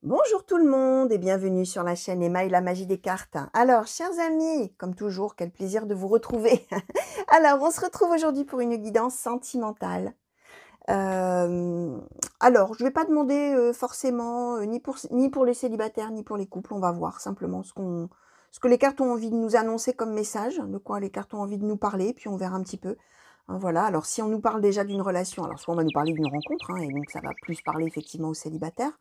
Bonjour tout le monde et bienvenue sur la chaîne Emma et la magie des cartes. Alors, chers amis, comme toujours, quel plaisir de vous retrouver. Alors, on se retrouve aujourd'hui pour une guidance sentimentale. Euh, alors, je ne vais pas demander forcément ni pour les célibataires ni pour les couples. On va voir simplement ce que les cartes ont envie de nous annoncer comme message, de quoi les cartes ont envie de nous parler, puis on verra un petit peu. Hein, voilà, alors si on nous parle déjà d'une relation, alors soit on va nous parler d'une rencontre, hein, et donc ça va plus parler effectivement aux célibataires.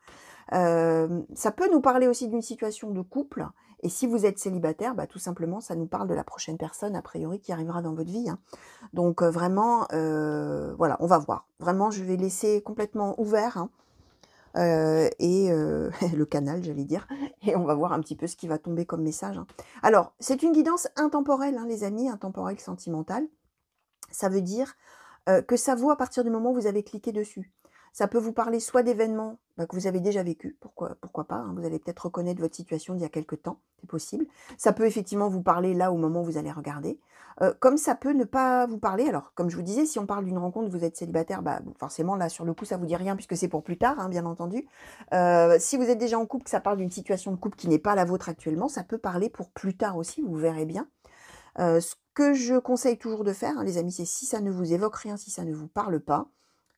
Ça peut nous parler aussi d'une situation de couple et si vous êtes célibataire, bah, tout simplement, ça nous parle de la prochaine personne a priori qui arrivera dans votre vie, hein. Donc vraiment, voilà, on va voir. Vraiment, je vais laisser complètement ouvert, hein, le canal, j'allais dire, et on va voir un petit peu ce qui va tomber comme message, hein. Alors, c'est une guidance intemporelle, hein, les amis, intemporelle sentimentale. Ça veut dire que ça vaut à partir du moment où vous avez cliqué dessus. Ça peut vous parler soit d'événements que vous avez déjà vécu, pourquoi pas, hein, vous allez peut-être reconnaître votre situation d'il y a quelque temps, c'est possible. Ça peut effectivement vous parler là au moment où vous allez regarder. Comme ça peut ne pas vous parler, alors comme je vous disais, si on parle d'une rencontre, vous êtes célibataire, bah, forcément là sur le coup ça vous dit rien puisque c'est pour plus tard, hein, bien entendu. Si vous êtes déjà en couple, que ça parle d'une situation de couple qui n'est pas la vôtre actuellement, ça peut parler pour plus tard aussi, vous verrez bien. Ce que je conseille toujours de faire, hein, les amis, c'est si ça ne vous évoque rien, si ça ne vous parle pas,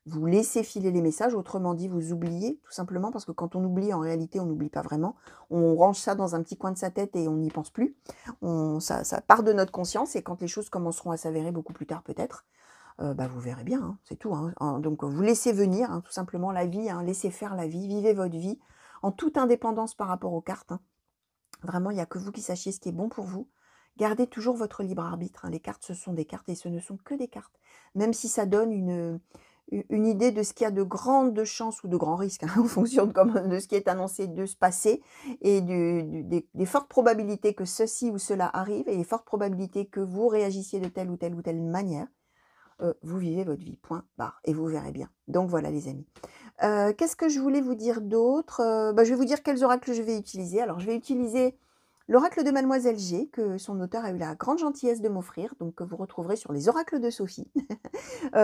vous laissez filer les messages, autrement dit, vous oubliez, tout simplement, parce que quand on oublie, en réalité, on n'oublie pas vraiment. On range ça dans un petit coin de sa tête et on n'y pense plus. Ça part de notre conscience et quand les choses commenceront à s'avérer beaucoup plus tard peut-être, bah, vous verrez bien, hein, c'est tout, hein. Donc vous laissez venir, hein, tout simplement, la vie, hein, laissez faire la vie, vivez votre vie, en toute indépendance par rapport aux cartes, hein. Vraiment, il n'y a que vous qui sachiez ce qui est bon pour vous. Gardez toujours votre libre arbitre, hein. Les cartes, ce sont des cartes et ce ne sont que des cartes. Même si ça donne une idée de ce qu'il y a de grandes chances ou de grands risques, hein, en fonction de ce qui est annoncé de se passer et des fortes probabilités que ceci ou cela arrive et les fortes probabilités que vous réagissiez de telle ou telle manière, vous vivez votre vie, point, barre, et vous verrez bien. Donc voilà les amis. Qu'est-ce que je voulais vous dire d'autre? Je vais vous dire quels oracles je vais utiliser. Alors je vais utiliser l'oracle de Mademoiselle G, que son auteur a eu la grande gentillesse de m'offrir, donc que vous retrouverez sur les oracles de Sophie.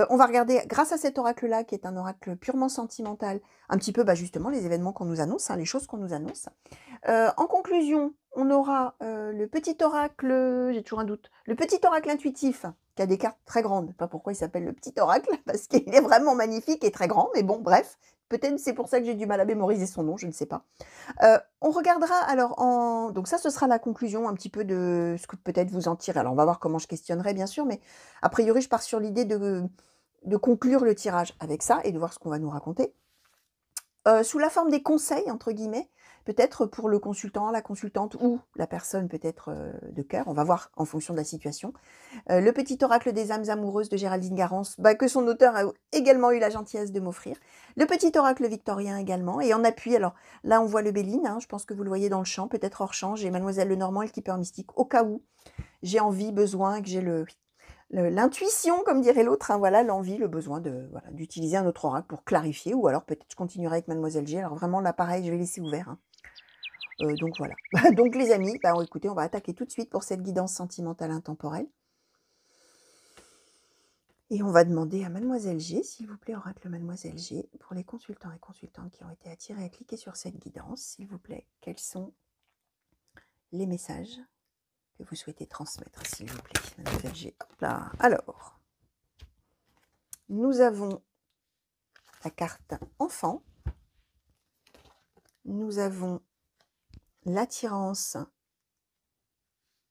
On va regarder, grâce à cet oracle-là, qui est un oracle purement sentimental, un petit peu justement les événements qu'on nous annonce, hein, les choses qu'on nous annonce. En conclusion, on aura le petit oracle, j'ai toujours un doute, le petit oracle intuitif, qui a des cartes très grandes. Je ne sais pas pourquoi il s'appelle le petit oracle, parce qu'il est vraiment magnifique et très grand, mais bon, bref. Peut-être c'est pour ça que j'ai du mal à mémoriser son nom, je ne sais pas. On regardera alors donc ça, ce sera la conclusion un petit peu de ce que peut-être vous en tirez. Alors on va voir comment je questionnerai bien sûr, mais a priori je pars sur l'idée de conclure le tirage avec ça et de voir ce qu'on va nous raconter. Sous la forme des conseils entre guillemets, peut-être pour le consultant, la consultante ou la personne peut-être de cœur, on va voir en fonction de la situation. Le petit oracle des âmes amoureuses de Géraldine Garance, que son auteur a également eu la gentillesse de m'offrir. Le petit oracle victorien également. Et en appui, alors là on voit le Béline, hein, je pense que vous le voyez dans le champ, peut-être hors champ. J'ai Mademoiselle Lenormand et le keeper mystique au cas où j'ai envie, besoin, que j'ai l'intuition, comme dirait l'autre, hein, voilà, l'envie, le besoin d'utiliser un autre oracle pour clarifier. Ou alors peut-être je continuerai avec Mademoiselle G. Alors vraiment là pareil, je vais laisser ouvert, hein. Donc voilà. Donc les amis, écoutez, on va attaquer tout de suite pour cette guidance sentimentale intemporelle. Et on va demander à Mademoiselle G, s'il vous plaît, oracle Mademoiselle G, pour les consultants et consultantes qui ont été attirés à cliquer sur cette guidance, s'il vous plaît, quels sont les messages que vous souhaitez transmettre, s'il vous plaît, Mademoiselle G. Hop là. Alors, nous avons la carte enfant, nous avons l'attirance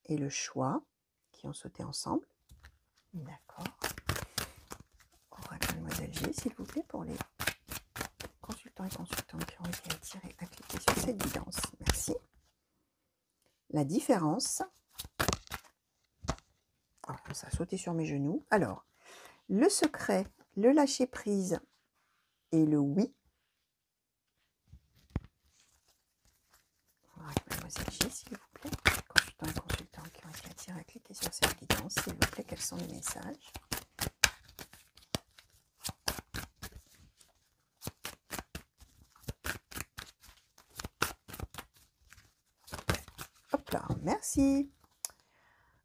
et le choix qui ont sauté ensemble. D'accord. Oracle Mademoiselle G, s'il vous plaît, pour les consultants et consultantes qui ont été attirés à cliquer sur cette guidance. Merci. La différence. Oh, ça a sauté sur mes genoux. Alors, le secret, le lâcher-prise et le oui. Mademoiselle G, s'il vous plaît. Consultants et consultantes qui ont été attirés à cliquer sur cette guidance, s'il vous plaît, quels sont les messages? Hop là, merci.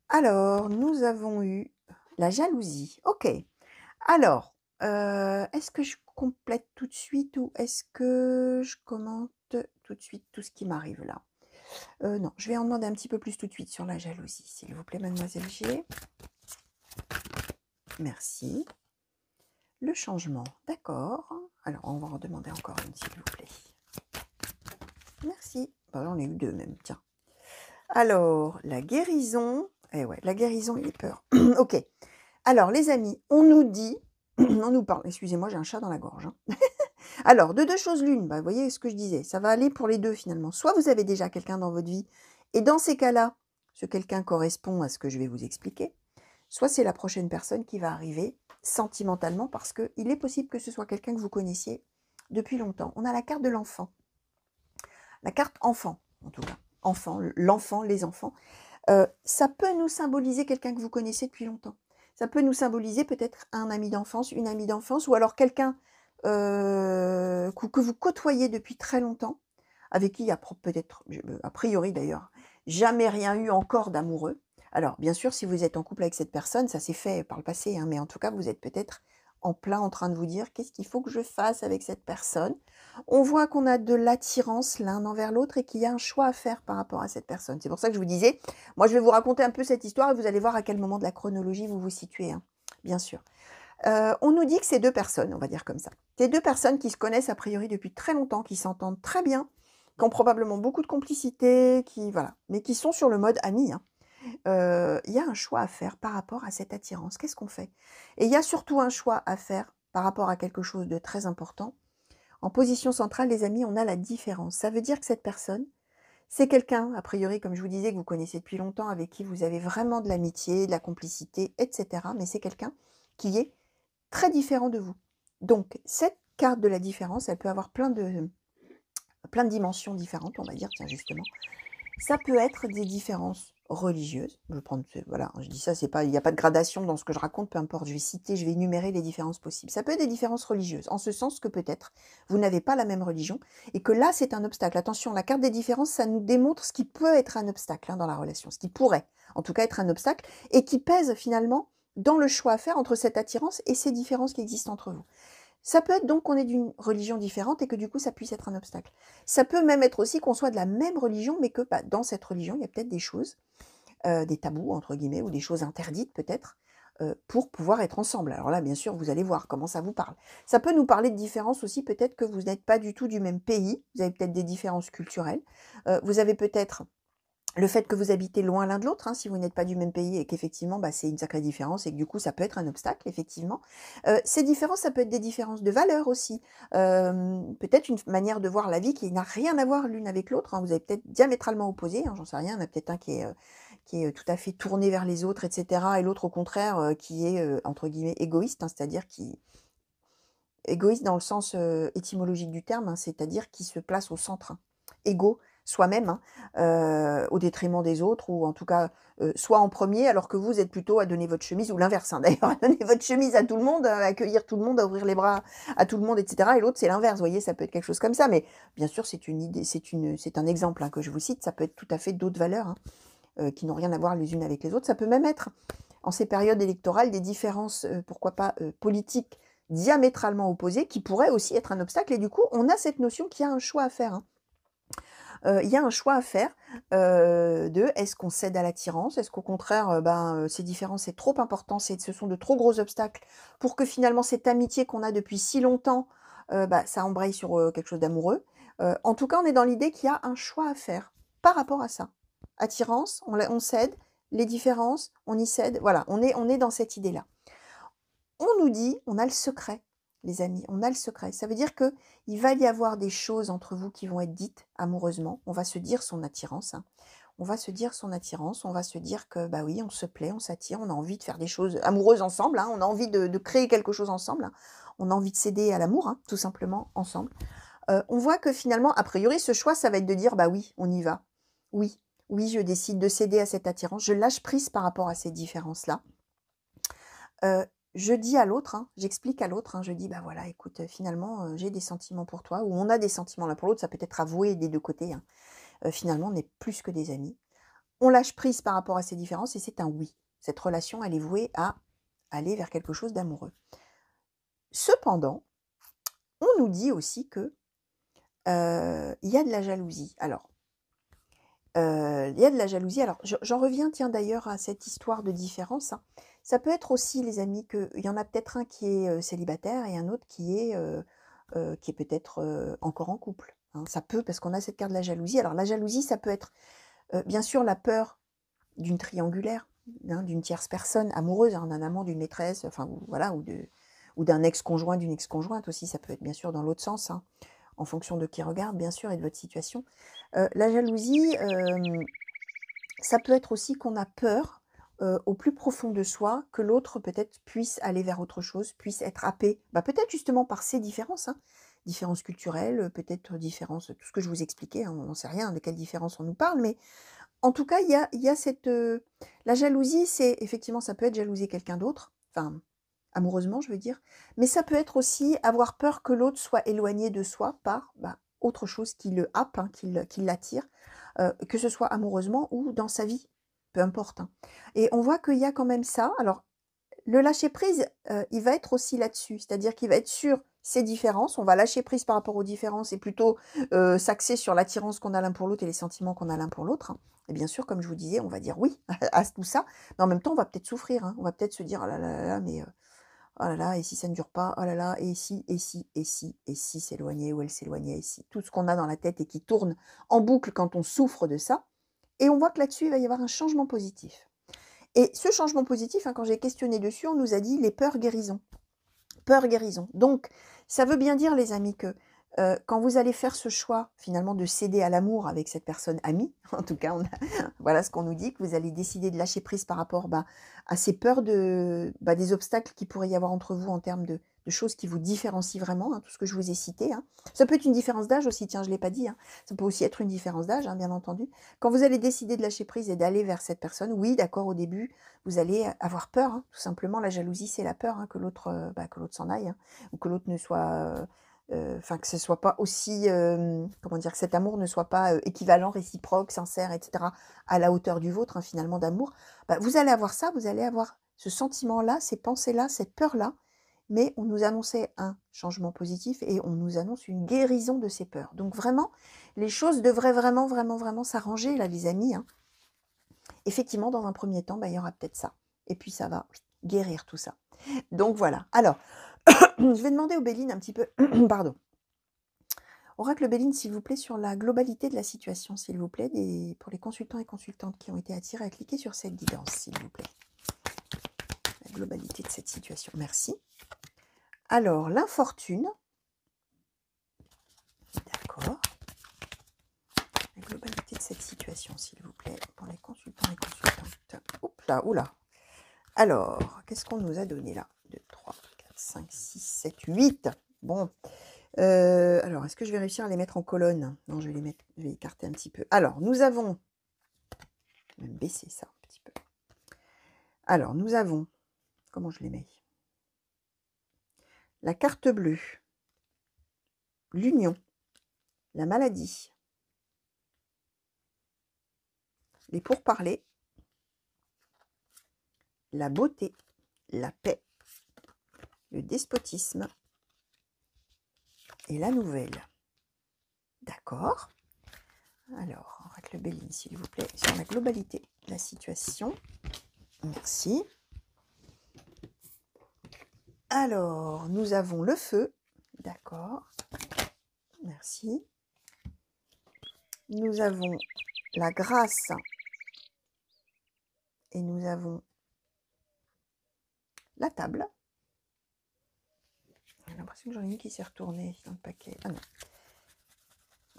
Alors, nous avons eu la jalousie. Ok. Alors, est-ce que je complète tout de suite ou est-ce que je commente tout de suite tout ce qui m'arrive là. Non, je vais en demander un petit peu plus tout de suite sur la jalousie, s'il vous plaît, mademoiselle G. Merci. Le changement, d'accord. Alors, on va en demander encore une, s'il vous plaît. Merci. Bah, j'en ai eu deux même, tiens. Alors, la guérison. Eh ouais, la guérison et les peurs. Ok. Alors, les amis, on nous dit, on nous parle, excusez-moi, j'ai un chat dans la gorge. Hein. Alors, de deux choses l'une, bah, vous voyez ce que je disais, ça va aller pour les deux finalement. Soit vous avez déjà quelqu'un dans votre vie, et dans ces cas-là, ce quelqu'un correspond à ce que je vais vous expliquer, soit c'est la prochaine personne qui va arriver sentimentalement, parce qu'il est possible que ce soit quelqu'un que vous connaissiez depuis longtemps. On a la carte de l'enfant. La carte enfant, en tout cas. Enfant, l'enfant, les enfants. Ça peut nous symboliser quelqu'un que vous connaissez depuis longtemps. Ça peut nous symboliser peut-être un ami d'enfance, une amie d'enfance, ou alors quelqu'un que vous côtoyez depuis très longtemps, avec qui il y a peut-être, a priori d'ailleurs, jamais rien eu encore d'amoureux. Alors, bien sûr, si vous êtes en couple avec cette personne, ça s'est fait par le passé, hein, mais en tout cas, vous êtes peut-être en plein en train de vous dire qu'est-ce qu'il faut que je fasse avec cette personne. On voit qu'on a de l'attirance l'un envers l'autre et qu'il y a un choix à faire par rapport à cette personne. C'est pour ça que je vous disais, moi je vais vous raconter un peu cette histoire et vous allez voir à quel moment de la chronologie vous vous situez, hein, bien sûr. On nous dit que c'est deux personnes, on va dire comme ça. C'est deux personnes qui se connaissent a priori depuis très longtemps, qui s'entendent très bien, qui ont probablement beaucoup de complicité, qui voilà, mais qui sont sur le mode ami. Hein. Il y a un choix à faire par rapport à cette attirance. Qu'est-ce qu'on fait? Et il y a surtout un choix à faire par rapport à quelque chose de très important. En position centrale, les amis, on a la différence. Ça veut dire que cette personne, c'est quelqu'un, a priori, comme je vous disais, que vous connaissez depuis longtemps, avec qui vous avez vraiment de l'amitié, de la complicité, etc. Mais c'est quelqu'un qui est très différent de vous. Donc, cette carte de la différence, elle peut avoir plein de dimensions différentes, on va dire, tiens, justement. Ça peut être des différences religieuses. Je vais prendre, voilà, je dis ça, c'est pas, il n'y a pas de gradation dans ce que je raconte, peu importe, je vais citer, je vais énumérer les différences possibles. Ça peut être des différences religieuses, en ce sens que peut-être vous n'avez pas la même religion, et que là, c'est un obstacle. Attention, la carte des différences, ça nous démontre ce qui peut être un obstacle hein, dans la relation, ce qui pourrait, en tout cas, être un obstacle, et qui pèse finalement dans le choix à faire entre cette attirance et ces différences qui existent entre vous. Ça peut être donc qu'on est d'une religion différente et que du coup ça puisse être un obstacle. Ça peut même être aussi qu'on soit de la même religion, mais que bah, dans cette religion, il y a peut-être des choses, des tabous, entre guillemets, ou des choses interdites peut-être, pour pouvoir être ensemble. Alors là, bien sûr, vous allez voir comment ça vous parle. Ça peut nous parler de différences aussi, peut-être que vous n'êtes pas du tout du même pays, vous avez peut-être des différences culturelles, vous avez peut-être le fait que vous habitez loin l'un de l'autre, hein, si vous n'êtes pas du même pays et qu'effectivement, bah, c'est une sacrée différence et que du coup, ça peut être un obstacle, effectivement. Ces différences, ça peut être des différences de valeurs aussi. Peut-être une manière de voir la vie qui n'a rien à voir l'une avec l'autre. Hein. Vous avez peut-être diamétralement opposé, hein, j'en sais rien. Il y en a peut-être un qui est tout à fait tourné vers les autres, etc. Et l'autre, au contraire, qui est, entre guillemets, égoïste, hein, c'est-à-dire qui égoïste dans le sens étymologique du terme, hein, c'est-à-dire qui se place au centre. Hein. Égo, soi-même, hein, au détriment des autres, ou en tout cas, soit en premier, alors que vous êtes plutôt à donner votre chemise, ou l'inverse, hein, d'ailleurs, à donner votre chemise à tout le monde, à accueillir tout le monde, à ouvrir les bras à tout le monde, etc. Et l'autre, c'est l'inverse, vous voyez, ça peut être quelque chose comme ça, mais bien sûr, c'est une idée, c'est un exemple hein, que je vous cite, ça peut être tout à fait d'autres valeurs, hein, qui n'ont rien à voir les unes avec les autres. Ça peut même être, en ces périodes électorales, des différences, pourquoi pas, politiques diamétralement opposées, qui pourraient aussi être un obstacle. Et du coup, on a cette notion qu'il y a un choix à faire. Hein. Il y a un choix à faire de est-ce qu'on cède à l'attirance, est-ce qu'au contraire, ces différences, c'est trop important, ce sont de trop gros obstacles pour que finalement cette amitié qu'on a depuis si longtemps, ça embraye sur quelque chose d'amoureux. En tout cas, on est dans l'idée qu'il y a un choix à faire par rapport à ça. Attirance, on cède, les différences, on y cède. Voilà, on est dans cette idée-là. On nous dit, on a le secret, les amis, on a le secret. Ça veut dire qu'il va y avoir des choses entre vous qui vont être dites amoureusement. On va se dire son attirance. Hein. On va se dire son attirance. On va se dire que, bah oui, on se plaît, on s'attire, on a envie de faire des choses amoureuses ensemble. Hein. On a envie de créer quelque chose ensemble. Hein. On a envie de céder à l'amour, hein, tout simplement, ensemble. On voit que finalement, a priori, ce choix, ça va être de dire, bah oui, on y va. Oui, oui, je décide de céder à cette attirance. Je lâche prise par rapport à ces différences-là. Je dis à l'autre, hein, j'explique à l'autre, hein, je dis, bah voilà, écoute, finalement, j'ai des sentiments pour toi, ou on a des sentiments l'un pour l'autre, ça peut être avoué des deux côtés. Hein. Finalement, on est plus que des amis. On lâche prise par rapport à ces différences et c'est un oui. Cette relation, elle est vouée à aller vers quelque chose d'amoureux. Cependant, on nous dit aussi que il y a de la jalousie. Alors, il y a de la jalousie. Alors, j'en reviens, tiens, d'ailleurs, à cette histoire de différence, hein. Ça peut être aussi, les amis, qu'il y en a peut-être un qui est célibataire et un autre qui est peut-être encore en couple, hein. Ça peut, parce qu'on a cette carte de la jalousie. Alors, la jalousie, ça peut être, bien sûr, la peur d'une triangulaire, hein, d'une tierce personne amoureuse, hein, d'un amant, d'une maîtresse, enfin, voilà, ou d'un ex-conjoint, d'une ex-conjointe aussi. Ça peut être, bien sûr, dans l'autre sens, hein, en fonction de qui regarde, bien sûr, et de votre situation. La jalousie, ça peut être aussi qu'on a peur, au plus profond de soi, que l'autre peut-être puisse aller vers autre chose, puisse être happé, bah, peut-être justement par ces différences, hein, différences culturelles, peut-être différences, tout ce que je vous expliquais, hein, on n'en sait rien de quelle différence on nous parle, mais en tout cas, il y a cette, la jalousie, c'est effectivement, ça peut être jalouser quelqu'un d'autre, enfin, amoureusement, je veux dire, mais ça peut être aussi avoir peur que l'autre soit éloigné de soi par, bah, autre chose qui le happe, hein, qui l'attire, que ce soit amoureusement ou dans sa vie, peu importe, hein. Et on voit qu'il y a quand même ça. Alors, le lâcher prise, il va être aussi là-dessus, c'est-à-dire qu'il va être sur ces différences, on va lâcher prise par rapport aux différences et plutôt s'axer sur l'attirance qu'on a l'un pour l'autre et les sentiments qu'on a l'un pour l'autre, hein. Et bien sûr, comme je vous disais, on va dire oui à tout ça, mais en même temps, on va peut-être souffrir, hein. On va peut-être se dire: «Oh là là là là, mais oh là là, et si ça ne dure pas? Oh là là, et si, et si, et si, et si s'éloignait ou elle s'éloignait, et si?» Tout ce qu'on a dans la tête et qui tourne en boucle quand on souffre de ça. Et on voit que là-dessus, il va y avoir un changement positif. Et ce changement positif, hein, quand j'ai questionné dessus, on nous a dit les peurs guérison. Peur guérison. Donc, ça veut bien dire, les amis, que quand vous allez faire ce choix, finalement, de céder à l'amour avec cette personne amie, en tout cas, voilà ce qu'on nous dit, que vous allez décider de lâcher prise par rapport, bah, à ces peurs des obstacles qui pourrait y avoir entre vous en termes de choses qui vous différencient vraiment, hein, tout ce que je vous ai cité, hein. Ça peut être une différence d'âge aussi, tiens, je ne l'ai pas dit, hein. Ça peut aussi être une différence d'âge, hein, bien entendu. Quand vous allez décider de lâcher prise et d'aller vers cette personne, oui, d'accord, au début, vous allez avoir peur, hein, tout simplement. La jalousie, c'est la peur, hein, que l'autre s'en aille, hein, ou que l'autre ne soit, enfin, que ce soit pas aussi, comment dire, que cet amour ne soit pas équivalent, réciproque, sincère, etc., à la hauteur du vôtre, hein, finalement, d'amour. Bah, vous allez avoir ça, vous allez avoir ce sentiment-là, ces pensées-là, cette peur-là, mais on nous annonçait un changement positif et on nous annonce une guérison de ces peurs. Donc vraiment, les choses devraient vraiment, vraiment, vraiment s'arranger, là, les amis, hein. Effectivement, dans un premier temps, bah, il y aura peut-être ça. Et puis ça va guérir tout ça. Donc voilà. Alors, je vais demander au Béline un petit peu, pardon. Oracle Béline, s'il vous plaît, sur la globalité de la situation, s'il vous plaît, pour les consultants et consultantes qui ont été attirés à cliquer sur cette guidance, s'il vous plaît. La globalité de cette situation. Merci. Alors, l'infortune. D'accord. La globalité de cette situation, s'il vous plaît, pour les consultants et consultantes. Oups là, oula. Alors, qu'est-ce qu'on nous a donné là? 2, 3, 4, 5, 6, 7, 8. Bon. Alors, est-ce que je vais réussir à les mettre en colonne? Non, je vais écarter un petit peu. Alors, nous avons... Je vais même baisser ça un petit peu. Alors, nous avons... Comment je les mets? La carte bleue. L'union. La maladie. Les pourparlers. La beauté. La paix. Le despotisme. Et la nouvelle. D'accord. Alors, oracle Béline, s'il vous plaît, sur la globalité de la situation. Merci. Alors, nous avons le feu. D'accord. Merci. Nous avons la grâce. Et nous avons la table. J'ai l'impression que j'en ai une qui s'est retournée dans le paquet. Ah non.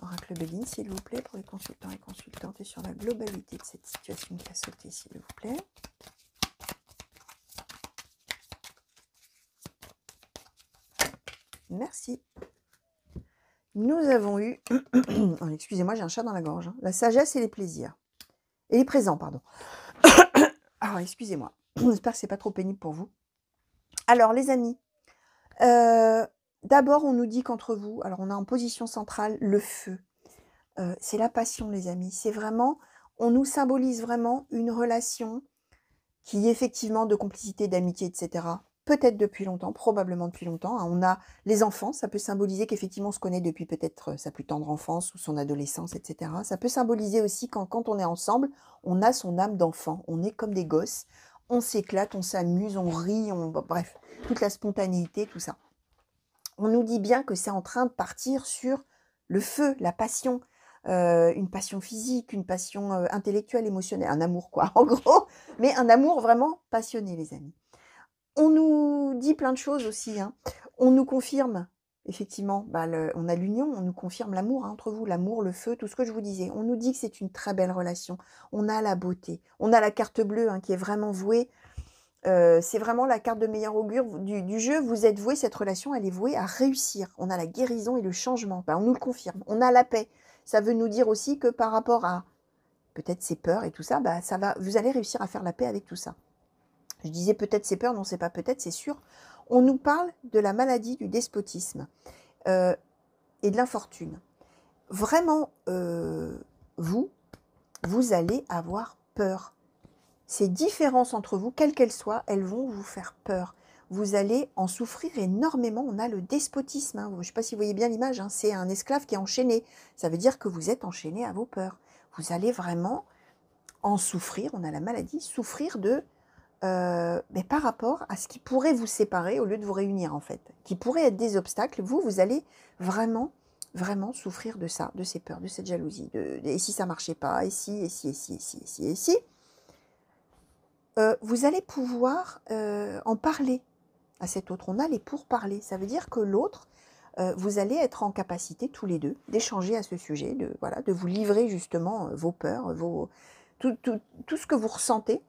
Oracle Béline, s'il vous plaît, pour les consultants et consultantes, et sur la globalité de cette situation qui a sauté, s'il vous plaît. Merci. Nous avons eu... oh, excusez-moi, j'ai un chat dans la gorge. Hein. La sagesse et les plaisirs. Et les présents, pardon. Ah, excusez-moi. J'espère que c'est pas trop pénible pour vous. Alors, les amis, d'abord, on nous dit qu'entre vous, alors on a en position centrale le feu. C'est la passion, les amis. C'est vraiment, on nous symbolise vraiment une relation qui, effectivement, de complicité, d'amitié, etc., peut-être depuis longtemps, probablement depuis longtemps, hein. On a les enfants, ça peut symboliser qu'effectivement on se connaît depuis peut-être sa plus tendre enfance ou son adolescence, etc. Ça peut symboliser aussi quand on est ensemble, on a son âme d'enfant, on est comme des gosses, on s'éclate, on s'amuse, on rit, bref, toute la spontanéité, tout ça. On nous dit bien que c'est en train de partir sur le feu, la passion, une passion physique, une passion intellectuelle, émotionnelle, un amour quoi, en gros, mais un amour vraiment passionné, les amis. On nous dit plein de choses aussi, hein. On nous confirme, effectivement, on a l'union, on nous confirme l'amour hein, entre vous, l'amour, le feu, tout ce que je vous disais. On nous dit que c'est une très belle relation. On a la beauté. On a la carte bleue hein, qui est vraiment vouée. C'est vraiment la carte de meilleur augure du jeu. Vous êtes voué, cette relation, elle est vouée à réussir. On a la guérison et le changement. On nous le confirme. On a la paix. Ça veut nous dire aussi que par rapport à peut-être ces peurs et tout ça, vous allez réussir à faire la paix avec tout ça. Je disais peut-être c'est peur, non c'est pas peut-être, c'est sûr. On nous parle de la maladie du despotisme et de l'infortune. Vraiment, vous allez avoir peur. Ces différences entre vous, quelles qu'elles soient, elles vont vous faire peur. Vous allez en souffrir énormément. On a le despotisme. Hein. Je ne sais pas si vous voyez bien l'image. Hein. C'est un esclave qui est enchaîné. Ça veut dire que vous êtes enchaîné à vos peurs. Vous allez vraiment en souffrir. On a la maladie, souffrir de... mais par rapport à ce qui pourrait vous séparer au lieu de vous réunir en fait, qui pourrait être des obstacles, vous allez vraiment, vraiment souffrir de ça, de ces peurs, de cette jalousie, et si ça marchait pas, et si, vous allez pouvoir en parler à cet autre. On a les pourparlers, ça veut dire que l'autre, vous allez être en capacité tous les deux d'échanger à ce sujet, de vous livrer justement vos peurs, tout ce que vous ressentez.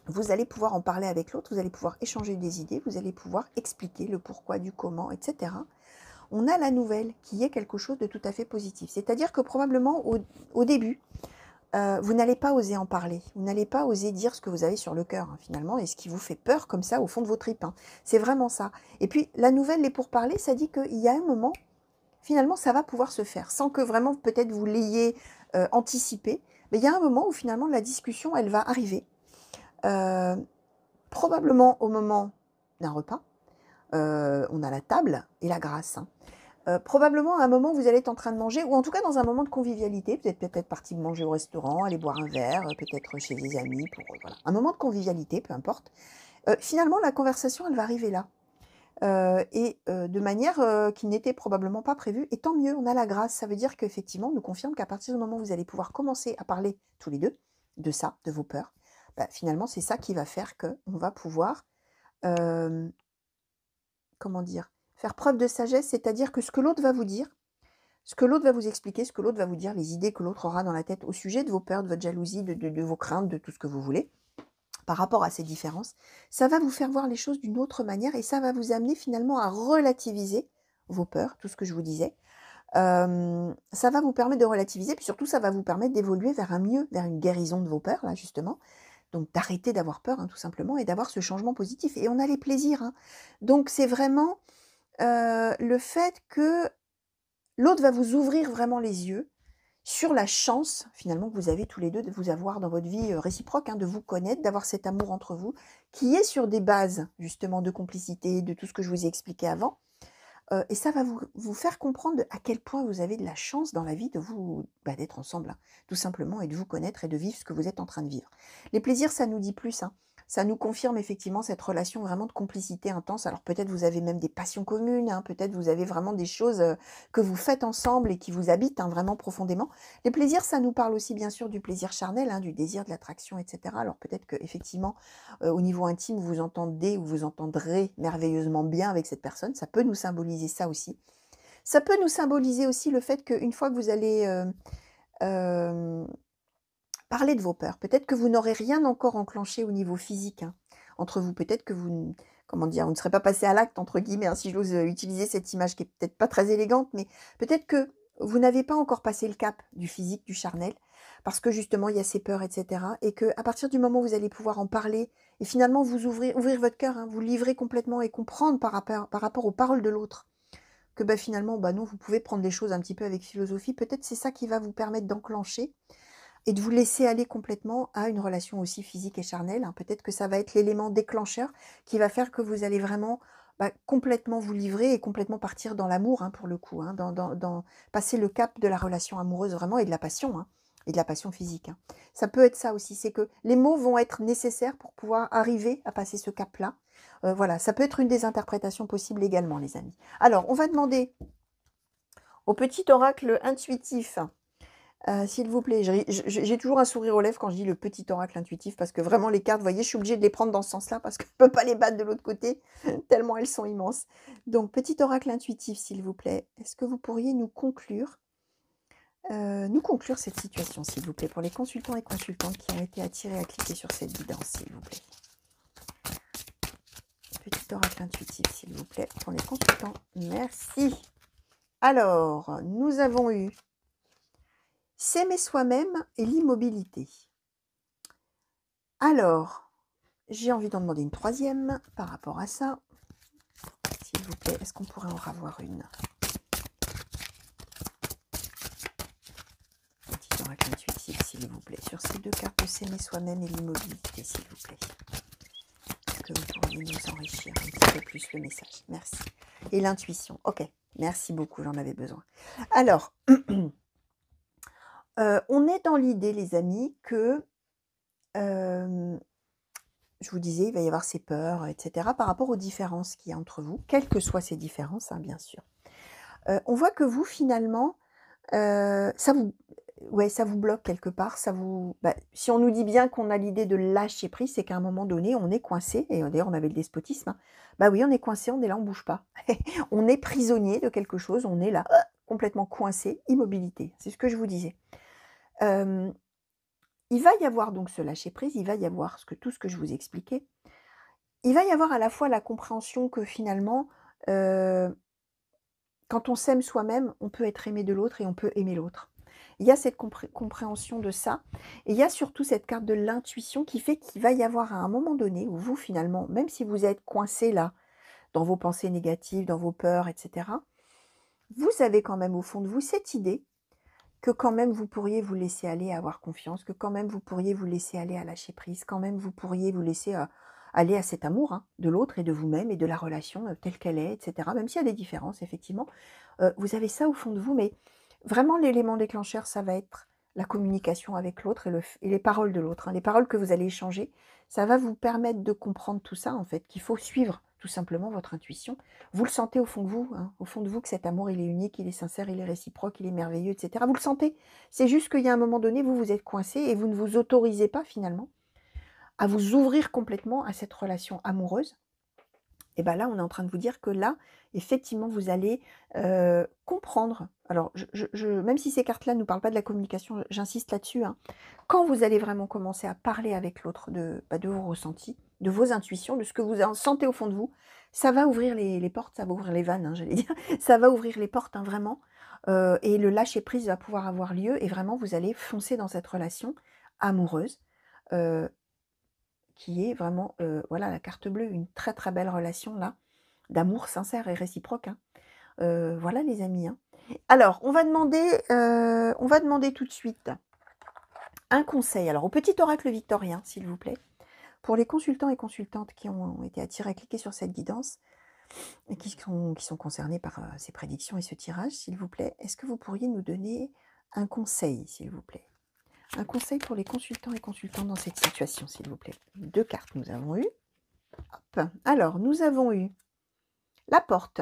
Vous allez pouvoir en parler avec l'autre, vous allez pouvoir échanger des idées, vous allez pouvoir expliquer le pourquoi, du comment, etc. On a la nouvelle qui est quelque chose de tout à fait positif. C'est-à-dire que probablement au début, vous n'allez pas oser en parler. Vous n'allez pas oser dire ce que vous avez sur le cœur, hein, finalement, et ce qui vous fait peur comme ça au fond de vos tripes. Hein. C'est vraiment ça. Et puis, la nouvelle, les pourparlers, ça dit qu'il y a un moment, finalement, ça va pouvoir se faire, sans que vraiment peut-être vous l'ayez anticipé. Mais il y a un moment où finalement, la discussion, elle va arriver. Probablement au moment d'un repas, on a la table et la grâce. Hein. Probablement à un moment où vous allez être en train de manger, ou en tout cas dans un moment de convivialité, vous êtes peut-être parti manger au restaurant, aller boire un verre, peut-être chez des amis, voilà. Un moment de convivialité, peu importe. Finalement, la conversation, elle va arriver là. De manière qui n'était probablement pas prévue, et tant mieux, on a la grâce. Ça veut dire qu'effectivement, on nous confirme qu'à partir du moment où vous allez pouvoir commencer à parler tous les deux de ça, de vos peurs, finalement, c'est ça qui va faire qu'on va pouvoir, comment dire, faire preuve de sagesse, c'est-à-dire que ce que l'autre va vous dire, ce que l'autre va vous expliquer, ce que l'autre va vous dire, les idées que l'autre aura dans la tête au sujet de vos peurs, de votre jalousie, de vos craintes, de tout ce que vous voulez, par rapport à ces différences, ça va vous faire voir les choses d'une autre manière et ça va vous amener finalement à relativiser vos peurs, tout ce que je vous disais. Ça va vous permettre de relativiser, puis surtout ça va vous permettre d'évoluer vers un mieux, vers une guérison de vos peurs, là justement. Donc d'arrêter d'avoir peur, hein, tout simplement, et d'avoir ce changement positif. Et on a les plaisirs. Hein. Donc c'est vraiment le fait que l'autre va vous ouvrir vraiment les yeux sur la chance, finalement, que vous avez tous les deux de vous avoir dans votre vie réciproque, hein, de vous connaître, d'avoir cet amour entre vous, qui est sur des bases, justement, de complicité, de tout ce que je vous ai expliqué avant. Et ça va vous faire comprendre à quel point vous avez de la chance dans la vie de d'être ensemble, hein, tout simplement, et de vous connaître et de vivre ce que vous êtes en train de vivre. Les plaisirs, ça nous dit plus, hein. Ça nous confirme effectivement cette relation vraiment de complicité intense. Alors peut-être vous avez même des passions communes, hein, peut-être vous avez vraiment des choses que vous faites ensemble et qui vous habitent hein, vraiment profondément. Les plaisirs, ça nous parle aussi bien sûr du plaisir charnel, hein, du désir, de l'attraction, etc. Alors peut-être qu'effectivement, au niveau intime, vous entendez ou vous entendrez merveilleusement bien avec cette personne. Ça peut nous symboliser ça aussi. Ça peut nous symboliser aussi le fait qu'une fois que vous allez parler de vos peurs, peut-être que vous n'aurez rien encore enclenché au niveau physique hein, entre vous. Peut-être que vous, comment dire, vous ne serez pas passé à l'acte, entre guillemets, hein, si j'ose utiliser cette image qui est peut-être pas très élégante, mais peut-être que vous n'avez pas encore passé le cap du physique, du charnel, parce que justement, il y a ces peurs, etc. Et qu'à partir du moment où vous allez pouvoir en parler, et finalement vous ouvrir votre cœur, hein, vous livrer complètement et comprendre par rapport aux paroles de l'autre, que finalement, non, vous pouvez prendre les choses un petit peu avec philosophie, peut-être c'est ça qui va vous permettre d'enclencher et de vous laisser aller complètement à une relation aussi physique et charnelle, hein. Peut-être que ça va être l'élément déclencheur qui va faire que vous allez vraiment, bah, complètement vous livrer et complètement partir dans l'amour, hein, pour le coup, hein, dans passer le cap de la relation amoureuse vraiment et de la passion, hein, et de la passion physique, hein. Ça peut être ça aussi, c'est que les mots vont être nécessaires pour pouvoir arriver à passer ce cap-là. Voilà, ça peut être une des interprétations possibles également, les amis. Alors, on va demander au petit oracle intuitif, s'il vous plaît. J'ai toujours un sourire aux lèvres quand je dis le petit oracle intuitif, parce que vraiment les cartes, vous voyez, je suis obligée de les prendre dans ce sens-là, parce que je ne peux pas les battre de l'autre côté, tellement elles sont immenses. Donc, petit oracle intuitif, s'il vous plaît, est-ce que vous pourriez nous conclure cette situation, s'il vous plaît, pour les consultants et consultantes qui ont été attirés à cliquer sur cette guidance, s'il vous plaît. Petit oracle intuitif, s'il vous plaît, pour les consultants. Merci. Alors, nous avons eu s'aimer soi-même et l'immobilité. Alors, j'ai envie d'en demander une troisième par rapport à ça. S'il vous plaît, est-ce qu'on pourrait en avoir une? Petit oracle intuitif, s'il vous plaît. Sur ces deux cartes, s'aimer soi-même et l'immobilité, s'il vous plaît. Est-ce que vous pourriez nous enrichir un petit peu plus le message? Merci. Et l'intuition. Ok, merci beaucoup, j'en avais besoin. Alors, on est dans l'idée, les amis, que, je vous disais, il va y avoir ces peurs, etc., par rapport aux différences qu'il y a entre vous, quelles que soient ces différences, hein, bien sûr. On voit que vous, finalement, ça vous bloque quelque part. Si on nous dit bien qu'on a l'idée de lâcher prise, c'est qu'à un moment donné, on est coincé. Et d'ailleurs, on avait le despotisme, hein. Bah oui, on est coincé, on est là, on ne bouge pas. On est prisonnier de quelque chose, on est là, complètement coincé, immobilité. C'est ce que je vous disais. Il va y avoir donc ce lâcher prise, il va y avoir tout ce que je vous expliquais. Il va y avoir à la fois la compréhension que finalement, quand on s'aime soi-même, on peut être aimé de l'autre et on peut aimer l'autre. Il y a cette compréhension de ça. Et il y a surtout cette carte de l'intuition qui fait qu'il va y avoir à un moment donné où vous, finalement, même si vous êtes coincé là, dans vos pensées négatives, dans vos peurs, etc., vous avez quand même au fond de vous cette idée que quand même vous pourriez vous laisser aller à avoir confiance, que quand même vous pourriez vous laisser aller à lâcher prise, quand même vous pourriez vous laisser aller à cet amour, hein, de l'autre et de vous-même et de la relation telle qu'elle est, etc. Même s'il y a des différences, effectivement, vous avez ça au fond de vous, mais vraiment l'élément déclencheur, ça va être la communication avec l'autre et les paroles de l'autre, hein, les paroles que vous allez échanger. Ça va vous permettre de comprendre tout ça, en fait, qu'il faut suivre tout simplement votre intuition. Vous le sentez au fond de vous, hein, au fond de vous, que cet amour, il est unique, il est sincère, il est réciproque, il est merveilleux, etc. Vous le sentez. C'est juste qu'il y a un moment donné, vous êtes coincé et vous ne vous autorisez pas finalement à vous ouvrir complètement à cette relation amoureuse. Et bien là, on est en train de vous dire que là, effectivement, vous allez comprendre. Alors, même si ces cartes-là ne nous parlent pas de la communication, j'insiste là-dessus, hein. Quand vous allez vraiment commencer à parler avec l'autre de vos ressentis, de vos intuitions, de ce que vous sentez au fond de vous, ça va ouvrir les portes, ça va ouvrir les vannes, hein, j'allais dire. Ça va ouvrir les portes, hein, vraiment. Et le lâcher-prise va pouvoir avoir lieu. Et vraiment, vous allez foncer dans cette relation amoureuse. Qui est vraiment, voilà, la carte bleue, une très très belle relation là, d'amour sincère et réciproque, hein. Voilà les amis, hein. Alors, on va demander tout de suite un conseil. Alors, au petit oracle victorien, s'il vous plaît, pour les consultants et consultantes qui ont été attirés à cliquer sur cette guidance et qui sont concernés par ces prédictions et ce tirage, s'il vous plaît, est-ce que vous pourriez nous donner un conseil, s'il vous plaît? Un conseil pour les consultants et consultantes dans cette situation, s'il vous plaît. 2 cartes nous avons eu. Hop. Alors, nous avons eu la porte.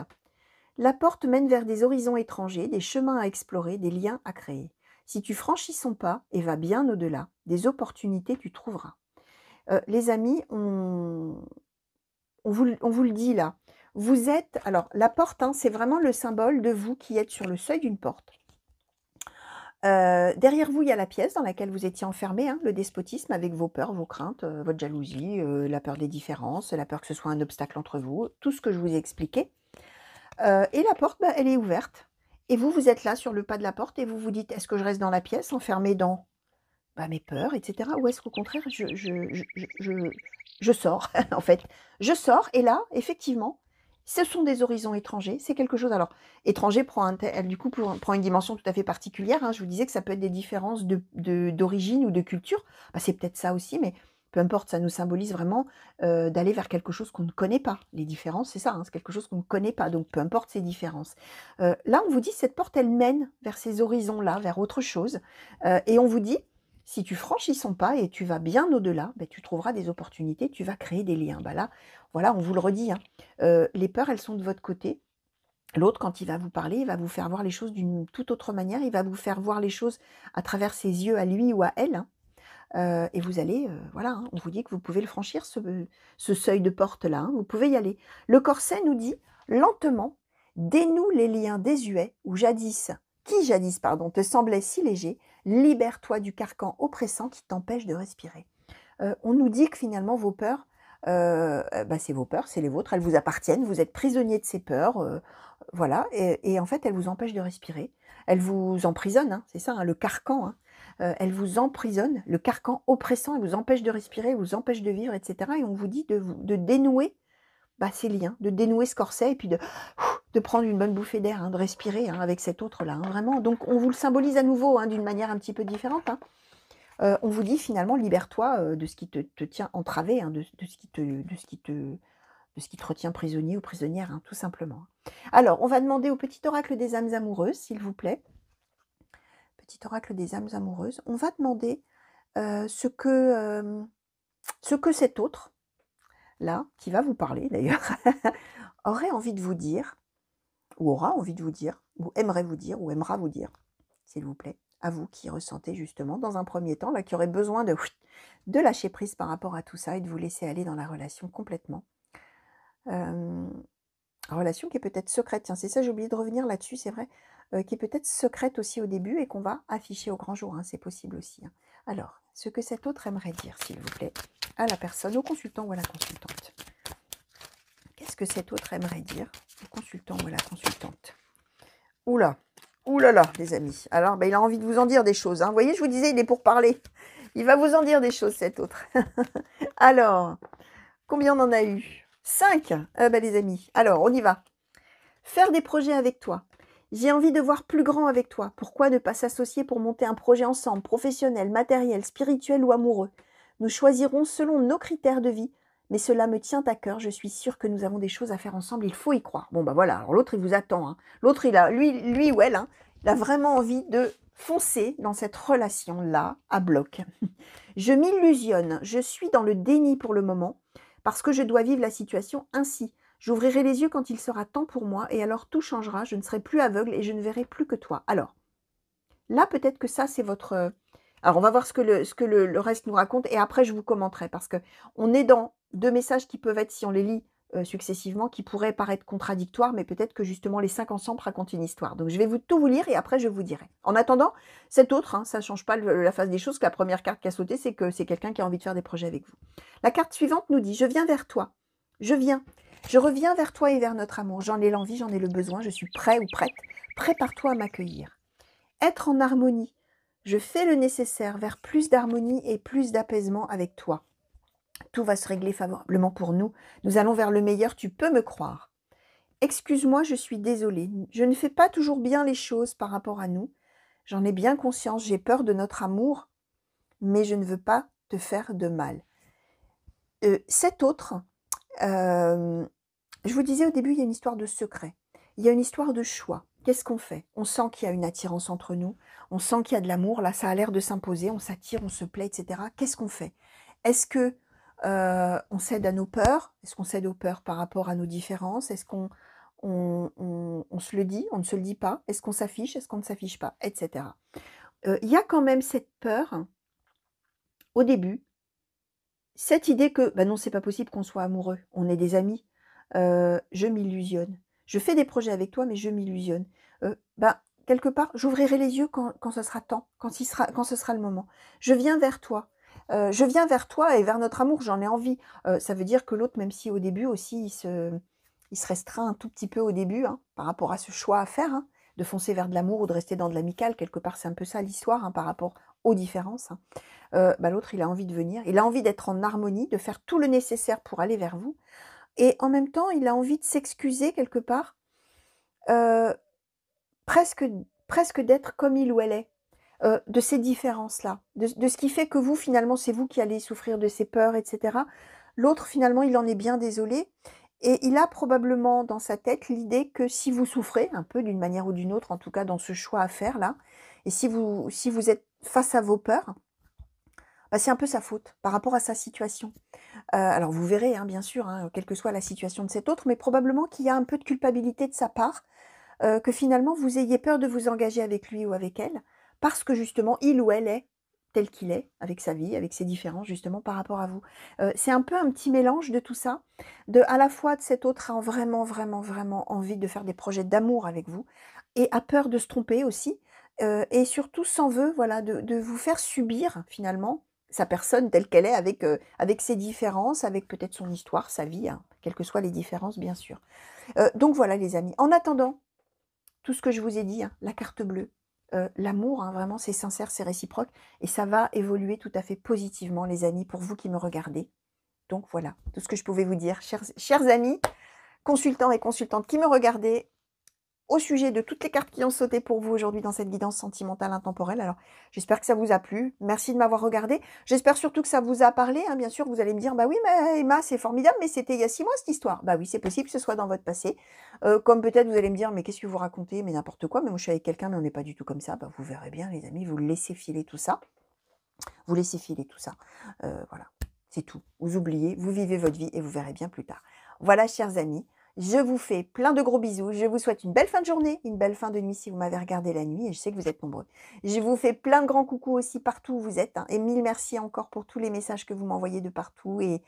La porte mène vers des horizons étrangers, des chemins à explorer, des liens à créer. Si tu franchis son pas et vas bien au-delà, des opportunités tu trouveras. Les amis, on vous le dit là. Vous êtes... Alors, la porte, hein, c'est vraiment le symbole de vous qui êtes sur le seuil d'une porte. Derrière vous, il y a la pièce dans laquelle vous étiez enfermé, hein, le despotisme avec vos peurs, vos craintes, votre jalousie, la peur des différences, la peur que ce soit un obstacle entre vous, tout ce que je vous ai expliqué. Et la porte, bah, elle est ouverte. Et vous, vous êtes là sur le pas de la porte et vous vous dites, est-ce que je reste dans la pièce, enfermé dans mes peurs, etc. Ou est-ce qu'au contraire, je sors, en fait. Je sors et là, effectivement, Ce sont des horizons étrangers, c'est quelque chose alors étranger prend du coup prend une dimension tout à fait particulière, hein. Je vous disais que ça peut être des différences d'origine ou de culture. Bah, c'est peut-être ça aussi, mais peu importe, ça nous symbolise vraiment, d'aller vers quelque chose qu'on ne connaît pas. Les différences, c'est ça, hein, c'est quelque chose qu'on ne connaît pas, donc peu importe ces différences. Là, on vous dit cette porte, elle mène vers ces horizons-là, vers autre chose, et on vous dit: «Si tu franchis son pas et tu vas bien au-delà, beh, tu trouveras des opportunités, tu vas créer des liens». Bah, là, voilà, on vous le redit, hein. Les peurs, elles sont de votre côté. L'autre, quand il va vous parler, il va vous faire voir les choses d'une toute autre manière. Il va vous faire voir les choses à travers ses yeux à lui ou à elle, hein. Et vous allez, voilà, hein, on vous dit que vous pouvez le franchir ce seuil de porte-là, hein, vous pouvez y aller. Le corset nous dit: «Lentement, dénoue les liens désuets qui jadis, pardon, te semblaient si légers, libère-toi du carcan oppressant qui t'empêche de respirer». On nous dit que finalement vos peurs, bah, c'est vos peurs, c'est les vôtres, elles vous appartiennent, vous êtes prisonnier de ces peurs, voilà et en fait, elles vous empêchent de respirer. Elles vous emprisonnent, hein, c'est ça, hein, le carcan, hein. Elles vous emprisonnent, le carcan oppressant, elles vous empêche de respirer, elles vous empêche de vivre et cetera et on vous dit de dénouer, bah, ces liens, de dénouer ce corset et puis de prendre une bonne bouffée d'air, hein, de respirer, hein, avec cet autre-là, hein, vraiment. Donc on vous le symbolise à nouveau, hein, d'une manière un petit peu différente, hein. On vous dit finalement: «Libère-toi, de ce qui te tient entravé, hein, de ce qui te retient prisonnier ou prisonnière», hein, tout simplement. Alors, on va demander au petit oracle des âmes amoureuses, s'il vous plaît. Petit oracle des âmes amoureuses. On va demander, ce que cet autre, là, qui va vous parler d'ailleurs, aurait envie de vous dire, ou aura envie de vous dire, ou aimerait vous dire, ou aimera vous dire, s'il vous plaît. À vous qui ressentez justement, dans un premier temps, là, qui aurait besoin de lâcher prise par rapport à tout ça et de vous laisser aller dans la relation complètement. Relation qui est peut-être secrète, tiens, c'est ça, j'ai oublié de revenir là-dessus, c'est vrai, qui est peut-être secrète aussi au début et qu'on va afficher au grand jour, hein, c'est possible aussi, hein. Alors, ce que cet autre aimerait dire, s'il vous plaît, à la personne, au consultant ou à la consultante. Qu'est-ce que cet autre aimerait dire au consultant ou à la consultante? Ouh là! Ouh là là, les amis. Alors, bah, il a envie de vous en dire des choses, hein. Vous voyez, je vous disais, il est pour parler. Il va vous en dire des choses, cet autre. Alors, combien on en a eu? 5. Ah bah, les amis. Alors, on y va. Faire des projets avec toi. J'ai envie de voir plus grand avec toi. Pourquoi ne pas s'associer pour monter un projet ensemble, professionnel, matériel, spirituel ou amoureux? Nous choisirons selon nos critères de vie, mais cela me tient à cœur. Je suis sûre que nous avons des choses à faire ensemble. Il faut y croire. Bon, bah voilà. Alors l'autre, il vous attend, hein. L'autre, il a, lui ou elle, hein, il a vraiment envie de foncer dans cette relation-là, à bloc. Je m'illusionne. Je suis dans le déni pour le moment, parce que je dois vivre la situation ainsi. J'ouvrirai les yeux quand il sera temps pour moi, et alors tout changera, je ne serai plus aveugle et je ne verrai plus que toi. Alors, là, peut-être que ça, c'est votre... Alors, on va voir ce que le reste nous raconte, et après, je vous commenterai, parce que on est dans deux messages qui peuvent être, si on les lit successivement, qui pourraient paraître contradictoires, mais peut-être que justement, les 5 ensemble racontent une histoire. Donc, je vais tout vous lire, et après, je vous dirai. En attendant, cet autre, hein, ça ne change pas la face des choses, que la première carte qui a sauté, c'est que c'est quelqu'un qui a envie de faire des projets avec vous. La carte suivante nous dit: je viens vers toi. Je viens. Je reviens vers toi et vers notre amour. J'en ai l'envie, j'en ai le besoin, je suis prêt ou prête. Prépare-toi à m'accueillir. Être en harmonie. Je fais le nécessaire vers plus d'harmonie et plus d'apaisement avec toi. Tout va se régler favorablement pour nous. Nous allons vers le meilleur, tu peux me croire. Excuse-moi, je suis désolée. Je ne fais pas toujours bien les choses par rapport à nous. J'en ai bien conscience, j'ai peur de notre amour, mais je ne veux pas te faire de mal. Cet autre, je vous disais au début, il y a une histoire de secret. Il y a une histoire de choix. Qu'est-ce qu'on fait? On sent qu'il y a une attirance entre nous. On sent qu'il y a de l'amour. Là, ça a l'air de s'imposer. On s'attire, on se plaît, etc. Qu'est-ce qu'on fait? Est-ce que on cède à nos peurs? Est-ce qu'on cède aux peurs par rapport à nos différences? Est-ce qu'on on se le dit? On ne se le dit pas? Est-ce qu'on s'affiche? Est-ce qu'on ne s'affiche pas? Etc. Il y a quand même cette peur, au début, cette idée que, bah non, c'est pas possible qu'on soit amoureux. On est des amis. Je m'illusionne. Je fais des projets avec toi, mais je m'illusionne. Bah, quelque part, j'ouvrirai les yeux quand ce sera temps, quand ce sera le moment. Je viens vers toi. Je viens vers toi et vers notre amour, j'en ai envie. Ça veut dire que l'autre, même si au début aussi, il se restreint un tout petit peu au début, hein, par rapport à ce choix à faire, hein, de foncer vers de l'amour ou de rester dans de l'amical, quelque part, c'est un peu ça l'histoire, hein, par rapport aux différences, hein. Bah, l'autre, il a envie de venir, il a envie d'être en harmonie, de faire tout le nécessaire pour aller vers vous. et en même temps, il a envie de s'excuser quelque part, heu, presque presque d'être comme il ou elle est, de ces différences-là, de ce qui fait que vous, finalement, c'est vous qui allez souffrir de ces peurs et cetera. L'autre, finalement, il en est bien désolé et il a probablement dans sa tête l'idée que si vous souffrez un peu d'une manière ou d'une autre, en tout cas dans ce choix à faire là, et si vous êtes face à vos peurs, bah, c'est un peu sa faute par rapport à sa situation. Alors vous verrez, hein, bien sûr, hein, quelle que soit la situation de cet autre, mais probablement qu'il y a un peu de culpabilité de sa part, que finalement vous ayez peur de vous engager avec lui ou avec elle, parce que justement il ou elle est tel qu'il est, avec sa vie, avec ses différences justement par rapport à vous. C'est un peu un petit mélange de tout ça, de à la fois de cet autre a vraiment, vraiment, vraiment envie de faire des projets d'amour avec vous et a peur de se tromper aussi, et surtout s'en veut, voilà, de vous faire subir finalement sa personne telle qu'elle est avec ses différences, avec peut-être son histoire, sa vie, hein, quelles que soient les différences bien sûr. Donc voilà les amis. En attendant, tout ce que je vous ai dit, hein, la carte bleue, l'amour, hein, vraiment, c'est sincère, c'est réciproque et ça va évoluer tout à fait positivement, les amis, pour vous qui me regardez. Donc voilà, tout ce que je pouvais vous dire, chers amis, consultants et consultantes qui me regardez, au sujet de toutes les cartes qui ont sauté pour vous aujourd'hui dans cette guidance sentimentale intemporelle. Alors, j'espère que ça vous a plu. Merci de m'avoir regardé. J'espère surtout que ça vous a parlé, hein. Bien sûr, vous allez me dire, bah oui, mais Emma, c'est formidable, mais c'était il y a 6 mois cette histoire. Bah oui, c'est possible que ce soit dans votre passé. Comme peut-être vous allez me dire, mais qu'est-ce que vous racontez? Mais n'importe quoi. Mais moi, je suis avec quelqu'un, mais on n'est pas du tout comme ça. Bah, vous verrez bien, les amis, vous laissez filer tout ça. Vous laissez filer tout ça. Voilà, c'est tout. Vous oubliez, vous vivez votre vie et vous verrez bien plus tard. Voilà, chers amis, je vous fais plein de gros bisous. Je vous souhaite une belle fin de journée, une belle fin de nuit si vous m'avez regardé la nuit et je sais que vous êtes nombreux. Je vous fais plein de grands coucous aussi partout où vous êtes, hein, et mille merci encore pour tous les messages que vous m'envoyez de partout oui,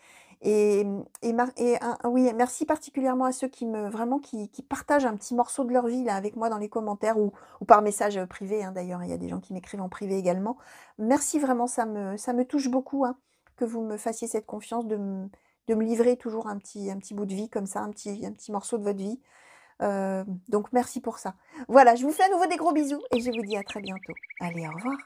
merci particulièrement à ceux qui me vraiment qui partagent un petit morceau de leur vie là avec moi dans les commentaires ou par message privé, hein, d'ailleurs, il y a des gens qui m'écrivent en privé également. Merci vraiment, ça me touche beaucoup, hein, que vous me fassiez cette confiance de me livrer toujours un petit bout de vie comme ça, un petit morceau de votre vie. Donc merci pour ça. Voilà, je vous fais à nouveau des gros bisous et je vous dis à très bientôt. Allez, au revoir.